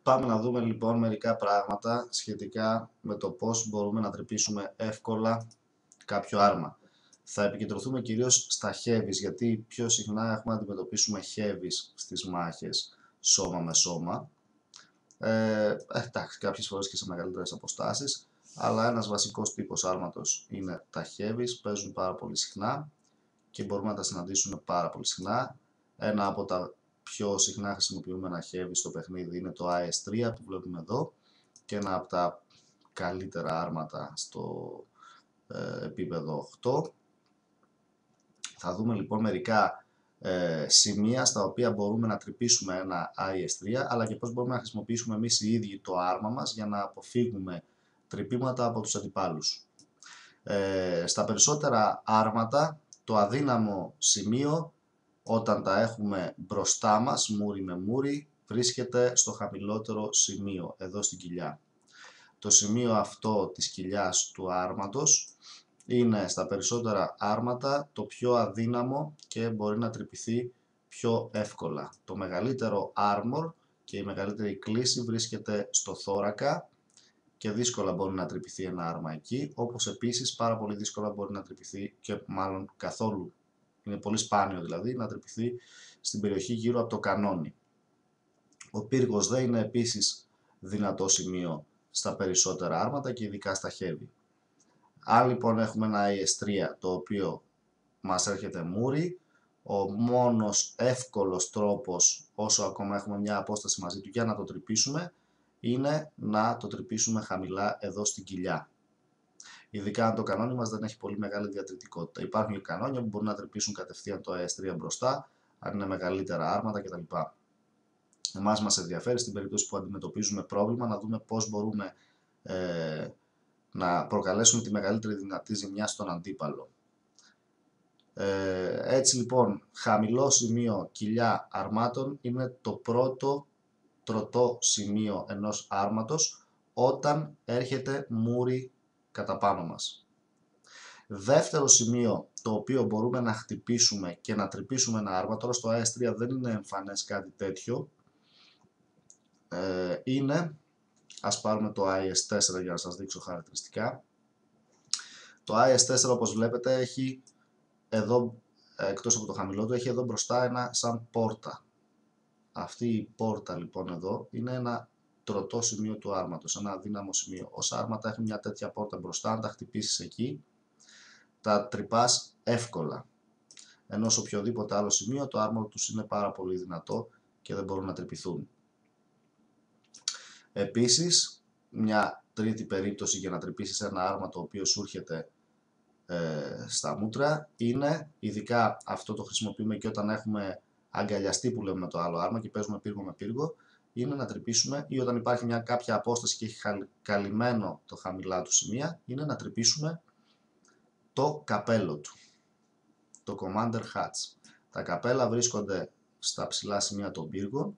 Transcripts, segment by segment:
Πάμε να δούμε λοιπόν μερικά πράγματα σχετικά με το πώς μπορούμε να τρυπήσουμε εύκολα κάποιο άρμα. Θα επικεντρωθούμε κυρίως στα heavies, γιατί πιο συχνά έχουμε να αντιμετωπίσουμε heavies στις μάχες σώμα με σώμα. Εντάξει, κάποιες φορές και σε μεγαλύτερες αποστάσεις, αλλά ένας βασικός τύπος άρματος είναι τα heavies, παίζουν πάρα πολύ συχνά και μπορούμε να τα συναντήσουμε πάρα πολύ συχνά. Ένα από τα πιο συχνά χρησιμοποιούμενα heavy στο παιχνίδι είναι το IS-3 που βλέπουμε εδώ και ένα από τα καλύτερα άρματα στο επίπεδο 8. Θα δούμε λοιπόν μερικά σημεία στα οποία μπορούμε να τρυπήσουμε ένα IS-3, αλλά και πώς μπορούμε να χρησιμοποιήσουμε εμείς οι ίδιοι το άρμα μας για να αποφύγουμε τρυπήματα από τους αντιπάλους. Στα περισσότερα άρματα το αδύναμο σημείο όταν τα έχουμε μπροστά μας, μούρι με μούρι, βρίσκεται στο χαμηλότερο σημείο, εδώ στην κοιλιά. Το σημείο αυτό της κοιλιάς του άρματος είναι στα περισσότερα άρματα το πιο αδύναμο και μπορεί να τρυπηθεί πιο εύκολα. Το μεγαλύτερο armor και η μεγαλύτερη κλίση βρίσκεται στο θώρακα και δύσκολα μπορεί να τρυπηθεί ένα άρμα εκεί, όπως επίσης πάρα πολύ δύσκολα μπορεί να τρυπηθεί και μάλλον καθόλου. Είναι πολύ σπάνιο δηλαδή να τρυπηθεί στην περιοχή γύρω από το κανόνι. Ο πύργος δεν είναι επίσης δυνατό σημείο στα περισσότερα άρματα και ειδικά στα heavy. Αν λοιπόν έχουμε ένα IS-3 το οποίο μας έρχεται μούρι, ο μόνος εύκολος τρόπος όσο ακόμα έχουμε μια απόσταση μαζί του για να το τρυπήσουμε είναι να το τρυπήσουμε χαμηλά εδώ στην κοιλιά. Ειδικά αν το κανόνι μας δεν έχει πολύ μεγάλη διατριτικότητα. Υπάρχουν και κανόνια που μπορούν να τρυπήσουν κατευθείαν το IS-3 μπροστά, αν είναι μεγαλύτερα άρματα κτλ. Εμάς μας ενδιαφέρει στην περίπτωση που αντιμετωπίζουμε πρόβλημα να δούμε πώς μπορούμε να προκαλέσουμε τη μεγαλύτερη δυνατή ζημιά στον αντίπαλο. Έτσι λοιπόν, χαμηλό σημείο κοιλιά αρμάτων είναι το πρώτο τροτό σημείο ενός άρματος όταν έρχεται μούρι κατά πάνω μας. Δεύτερο σημείο το οποίο μπορούμε να χτυπήσουμε και να τρυπήσουμε ένα άρμα, τώρα στο IS-3 δεν είναι εμφανές κάτι τέτοιο, είναι, ας πάρουμε το IS-4 για να σας δείξω χαρακτηριστικά. Το IS-4 όπως βλέπετε έχει εδώ, εκτός από το χαμηλό του, έχει εδώ μπροστά ένα σαν πόρτα. Αυτή η πόρτα λοιπόν εδώ είναι ένα τροτό σημείο του άρματος, ένα αδύναμο σημείο. Όσα άρματα έχουν μια τέτοια πόρτα μπροστά, αν τα χτυπήσεις εκεί, τα τρυπάς εύκολα. Ενώ σε οποιοδήποτε άλλο σημείο το άρμα τους είναι πάρα πολύ δυνατό και δεν μπορούν να τρυπηθούν. Επίσης, μια τρίτη περίπτωση για να τρυπήσεις ένα άρμα το οποίο σου έρχεται στα μούτρα είναι, ειδικά αυτό το χρησιμοποιούμε και όταν έχουμε αγκαλιαστεί που λέμε το άλλο άρμα και παίζουμε πύργο με πύργο, είναι να τρυπήσουμε, ή όταν υπάρχει μια κάποια απόσταση και έχει καλυμμένο το χαμηλά του σημεία, είναι να τρυπήσουμε το καπέλο του, το commander hats. Τα καπέλα βρίσκονται στα ψηλά σημεία των πύργων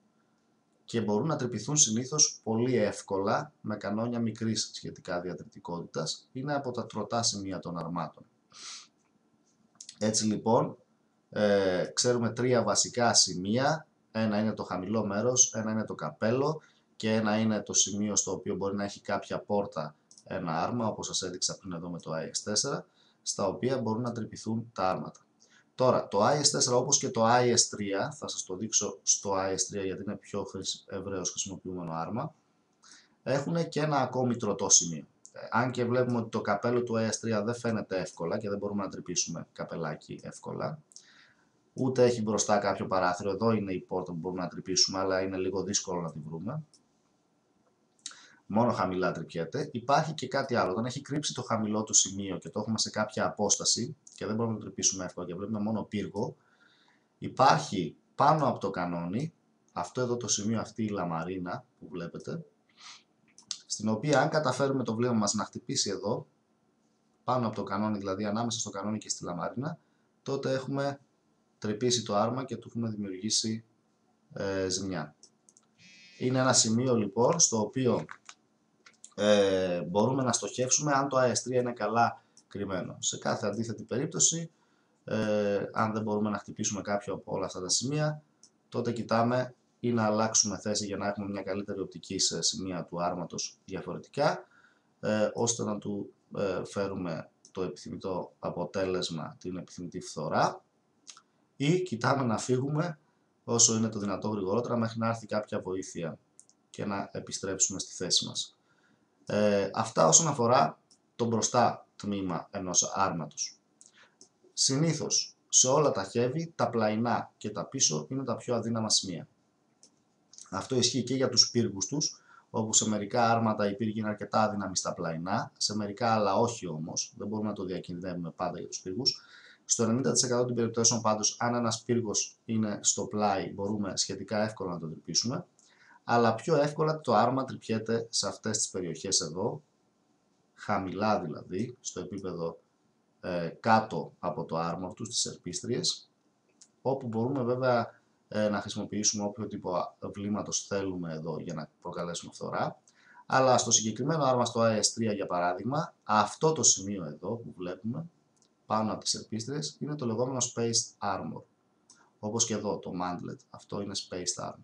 και μπορούν να τρυπηθούν συνήθως πολύ εύκολα με κανόνια μικρής σχετικά διατριτικότητας. Είναι από τα τροτά σημεία των αρμάτων. Έτσι λοιπόν, ξέρουμε τρία βασικά σημεία. Ένα είναι το χαμηλό μέρος, ένα είναι το καπέλο και ένα είναι το σημείο στο οποίο μπορεί να έχει κάποια πόρτα ένα άρμα, όπως σας έδειξα πριν εδώ με το IS-4, στα οποία μπορούν να τρυπηθούν τα άρματα. Τώρα, το IS-4 όπως και το IS-3, θα σας το δείξω στο IS-3 γιατί είναι πιο ευρέως χρησιμοποιούμενο άρμα, έχουν και ένα ακόμη τροτό σημείο. Αν και βλέπουμε ότι το καπέλο του IS-3 δεν φαίνεται εύκολα και δεν μπορούμε να τρυπήσουμε καπελάκι εύκολα, ούτε έχει μπροστά κάποιο παράθυρο, εδώ είναι η πόρτα που μπορούμε να τρυπήσουμε, αλλά είναι λίγο δύσκολο να τη βρούμε. Μόνο χαμηλά τρυπιέται. Υπάρχει και κάτι άλλο. Όταν έχει κρύψει το χαμηλό του σημείο και το έχουμε σε κάποια απόσταση και δεν μπορούμε να το τρυπήσουμε εύκολα και βλέπουμε μόνο πύργο, υπάρχει πάνω από το κανόνι, αυτό εδώ το σημείο, αυτή η λαμαρίνα που βλέπετε, στην οποία αν καταφέρουμε το βλέμμα μας να χτυπήσει εδώ, πάνω από το κανόνι, δηλαδή ανάμεσα στο κανόνι και στη λαμαρίνα, τότε έχουμε τρυπήσει το άρμα και του έχουμε δημιουργήσει ζημιά. Είναι ένα σημείο λοιπόν στο οποίο μπορούμε να στοχεύσουμε αν το IS-3 είναι καλά κρυμμένο. Σε κάθε αντίθετη περίπτωση, αν δεν μπορούμε να χτυπήσουμε κάποιο από όλα αυτά τα σημεία, τότε κοιτάμε ή να αλλάξουμε θέση για να έχουμε μια καλύτερη οπτική σε σημεία του άρματος διαφορετικά, ώστε να του φέρουμε το επιθυμητό αποτέλεσμα, την επιθυμητή φθορά, ή κοιτάμε να φύγουμε όσο είναι το δυνατό γρηγορότερα μέχρι να έρθει κάποια βοήθεια και να επιστρέψουμε στη θέση μας. Αυτά όσον αφορά το μπροστά τμήμα ενός άρματος. Συνήθως σε όλα τα heavy, τα πλαϊνά και τα πίσω είναι τα πιο αδύναμα σημεία. Αυτό ισχύει και για τους πύργους τους, όπου σε μερικά άρματα η πύργη είναι αρκετά αδύναμη στα πλαϊνά, σε μερικά αλλά όχι όμως, δεν μπορούμε να το διακινδυνεύουμε πάντα για τους πύργους. Στο 90% των περιπτώσεων πάντως, αν ένας πύργος είναι στο πλάι, μπορούμε σχετικά εύκολα να τον τρυπήσουμε, αλλά πιο εύκολα το άρμα τρυπιέται σε αυτές τις περιοχές εδώ, χαμηλά δηλαδή, στο επίπεδο κάτω από το armor του, στις ερπίστριες, όπου μπορούμε βέβαια να χρησιμοποιήσουμε όποιο τύπο βλήματος θέλουμε εδώ για να προκαλέσουμε φθορά. Αλλά στο συγκεκριμένο άρμα, στο IS3 για παράδειγμα, αυτό το σημείο εδώ που βλέπουμε πάνω από τις ερπίστριες είναι το λεγόμενο Spaced Armor. Όπως και εδώ το Mantlet, αυτό είναι Spaced Armor.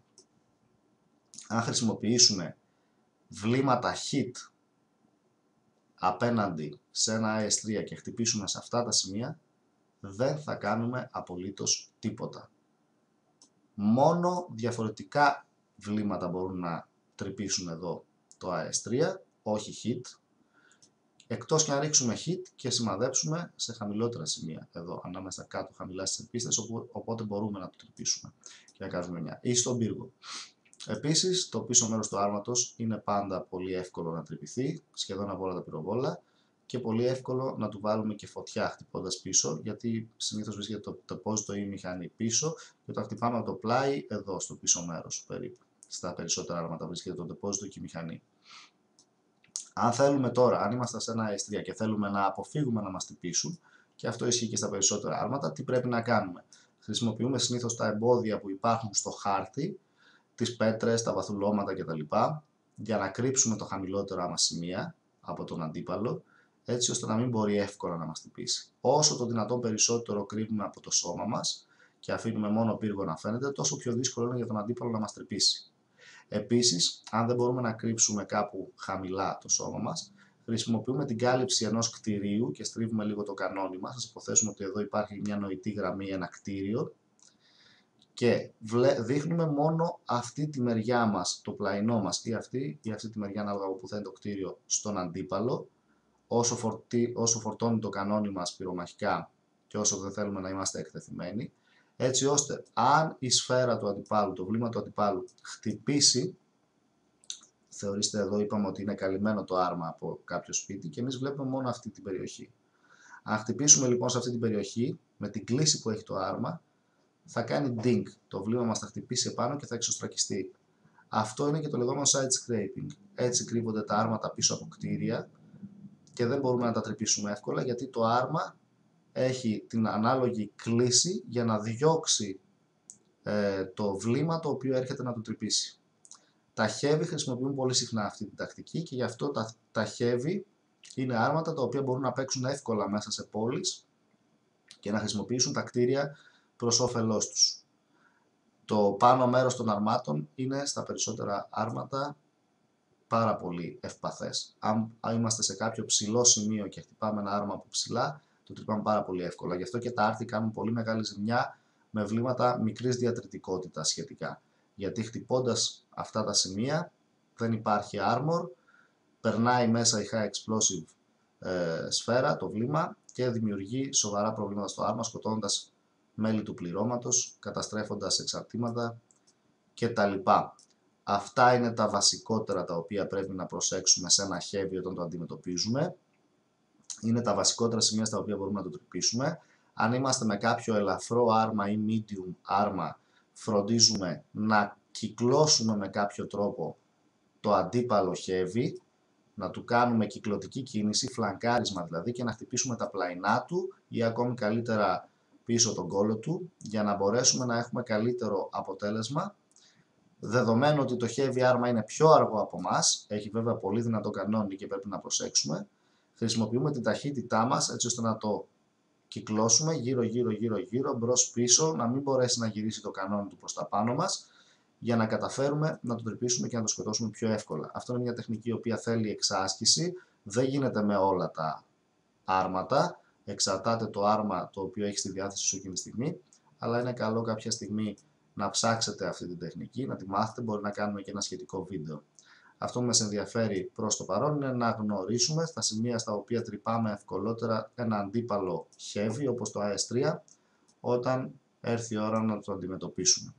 Αν χρησιμοποιήσουμε βλήματα hit απέναντι σε ένα IS3 και χτυπήσουμε σε αυτά τα σημεία, δεν θα κάνουμε απολύτως τίποτα. Μόνο διαφορετικά βλήματα μπορούν να τρυπήσουν εδώ το IS3, όχι hit, εκτός και να ρίξουμε hit και σημαδέψουμε σε χαμηλότερα σημεία, εδώ ανάμεσα κάτω χαμηλά στις ερπίστες, οπότε μπορούμε να το τρυπήσουμε και να κάνουμε μια, ή στον πύργο. Επίσης, το πίσω μέρος του άρματος είναι πάντα πολύ εύκολο να τρυπηθεί, σχεδόν από όλα τα πυροβόλα, και πολύ εύκολο να του βάλουμε και φωτιά χτυπώντας πίσω, γιατί συνήθως βρίσκεται το τεπόζιτο ή η μηχανή πίσω και όταν χτυπάμε από το πλάι, εδώ στο πίσω μέρος περίπου. Στα περισσότερα άρματα βρίσκεται το τεπόζιτο και η μηχανή. Αν θέλουμε τώρα, αν είμαστε σε ένα S3 και θέλουμε να αποφύγουμε να μας χτυπήσουν, και αυτό ισχύει και στα περισσότερα άρματα, τι πρέπει να κάνουμε? Χρησιμοποιούμε συνήθως τα εμπόδια που υπάρχουν στο χάρτη, τις πέτρες, τα βαθουλώματα κτλ. Για να κρύψουμε το χαμηλότερο μας σημεία από τον αντίπαλο, έτσι ώστε να μην μπορεί εύκολα να μας χτυπήσει. Όσο το δυνατόν περισσότερο κρύβουμε από το σώμα μας και αφήνουμε μόνο πύργο να φαίνεται, τόσο πιο δύσκολο είναι για τον αντίπαλο να μας τρυπήσει. Επίσης, αν δεν μπορούμε να κρύψουμε κάπου χαμηλά το σώμα μας, χρησιμοποιούμε την κάλυψη ενός κτηρίου και στρίβουμε λίγο το κανόνι μας. Ας υποθέσουμε ότι εδώ υπάρχει μια νοητή γραμμή, ένα κτίριο, και δείχνουμε μόνο αυτή τη μεριά μας, το πλαϊνό μας ή αυτή τη μεριά ανάλογα από που θα είναι το κτίριο, στον αντίπαλο, όσο φορτώνει το κανόνι μας πυρομαχικά και όσο δεν θέλουμε να είμαστε εκτεθειμένοι, έτσι ώστε αν η σφαίρα του αντιπάλου, το βλήμα του αντιπάλου χτυπήσει, θεωρήστε εδώ είπαμε ότι είναι καλυμμένο το άρμα από κάποιο σπίτι και εμείς βλέπουμε μόνο αυτή την περιοχή. Αν χτυπήσουμε λοιπόν σε αυτή την περιοχή, με την κλίση που έχει το άρμα, θα κάνει ding, το βλήμα μας θα χτυπήσει επάνω και θα εξωστρακιστεί. Αυτό είναι και το λεγόμενο side scraping. Έτσι κρύβονται τα άρματα πίσω από κτίρια και δεν μπορούμε να τα τρυπήσουμε εύκολα γιατί το άρμα έχει την ανάλογη κλίση για να διώξει το βλήμα το οποίο έρχεται να το τρυπήσει. Τα heavy χρησιμοποιούν πολύ συχνά αυτή την τακτική και γι' αυτό τα heavy είναι άρματα τα οποία μπορούν να παίξουν εύκολα μέσα σε πόλεις και να χρησιμοποιήσουν τα κτίρια προς όφελός τους. Το πάνω μέρος των αρμάτων είναι στα περισσότερα άρματα πάρα πολύ ευπαθές. Αν είμαστε σε κάποιο ψηλό σημείο και χτυπάμε ένα άρμα από ψηλά, το τρυπάμε πάρα πολύ εύκολα. Γι' αυτό και τα άρθη κάνουν πολύ μεγάλη ζημιά με βλήματα μικρής διατριτικότητας σχετικά. Γιατί χτυπώντας αυτά τα σημεία δεν υπάρχει armor, περνάει μέσα η high explosive σφαίρα, το βλήμα, και δημιουργεί σοβαρά προβλήματα στο άρμα, σκοτώνοντας μέλη του πληρώματος, καταστρέφοντας εξαρτήματα κτλ. Αυτά είναι τα βασικότερα τα οποία πρέπει να προσέξουμε σε ένα heavy όταν το αντιμετωπίζουμε. Είναι τα βασικότερα σημεία στα οποία μπορούμε να το τρυπήσουμε. Αν είμαστε με κάποιο ελαφρό άρμα ή medium άρμα, φροντίζουμε να κυκλώσουμε με κάποιο τρόπο το αντίπαλο heavy, να του κάνουμε κυκλωτική κίνηση, φλανκάρισμα δηλαδή, και να χτυπήσουμε τα πλαϊνά του ή ακόμη καλύτερα πίσω τον κόλο του, για να μπορέσουμε να έχουμε καλύτερο αποτέλεσμα. Δεδομένου ότι το heavy άρμα είναι πιο αργό από μας, έχει βέβαια πολύ δυνατό κανόνι και πρέπει να προσέξουμε, χρησιμοποιούμε την ταχύτητά μας έτσι ώστε να το κυκλώσουμε γύρω, μπρος πίσω, να μην μπορέσει να γυρίσει το κανόνι του προς τα πάνω μας για να καταφέρουμε να το τρυπήσουμε και να το σκοτώσουμε πιο εύκολα. Αυτό είναι μια τεχνική η οποία θέλει εξάσκηση, δεν γίνεται με όλα τα άρματα, εξαρτάται το άρμα το οποίο έχει στη διάθεση σου εκείνη τη στιγμή, αλλά είναι καλό κάποια στιγμή να ψάξετε αυτή την τεχνική, να τη μάθετε, μπορεί να κάνουμε και ένα σχετικό βίντεο. Αυτό που μας ενδιαφέρει προς το παρόν είναι να γνωρίσουμε στα σημεία στα οποία τρυπάμε ευκολότερα ένα αντίπαλο heavy όπως το AS3 όταν έρθει η ώρα να το αντιμετωπίσουμε.